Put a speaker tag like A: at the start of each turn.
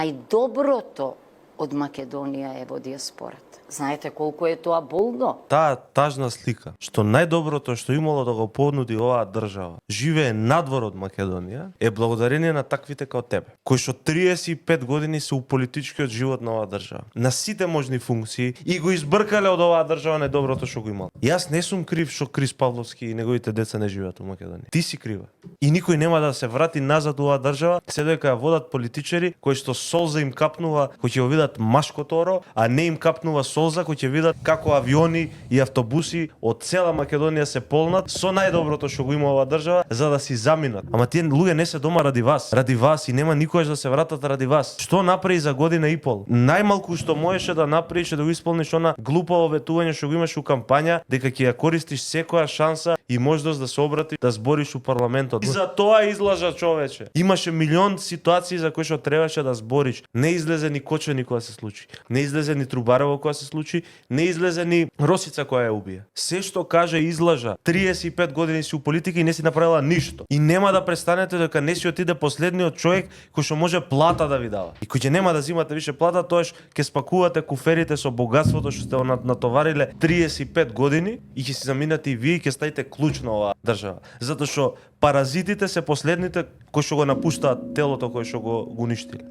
A: Најдоброто од Македонија е во диаспората. Знаете колку е тоа болно?
B: Таа тажна слика, што најдоброто што имало да го понуди оваа држава, живее надвор од Македонија, е благодарение на таквите како тебе, кои што 35 години се у политичкиот живот на оваа држава, на сите можни функции и го избркале од оваа држава најдоброто што го имал. Јас не сум крив што Крис Павловски и неговите деца не живеат у Македонија. Ти си крива. И никој нема да се врати назад у оваа држава, се дека ја водат политичари кои што солза им капнува, кои ќе го видат машкото оро, а не им капнува солза, кои ќе видат како авиони и автобуси од цела Македонија се полнат со најдоброто што го има оваа држава за да си заминат. Ама тие луѓе не се дома ради вас и нема никогаш да се вратат ради вас. Што направи за година и пол? Најмалку што можеше да направиш е да го исполниш она глупаво ветување што го имаш у кампања, дека ќе ја користиш секоја шанса и можност да се обратиш да збориш у парламентот. И за тоа излажа човече. Имаше милион ситуации за кои што требаше да збориш. Не излезе ни Кочани кога се случи. Не излезе ни Трубарево кога се случи. Не излезе ни Росица која ја убија. Се што каже излажа. 35 години си у политика и не си направила ништо. И нема да престанете дека не си отиде последниот човек кој што може плата да ви дава. И кој ќе нема да зимате више плата, тоаш ќе спакувате куферите со богатството што сте натовариле 35 години и ќе си заминате и вие и ќе ставите клуч на оваа држава. Затоа што паразитите се последните кои што го напуштаат телото кој што го уништиле.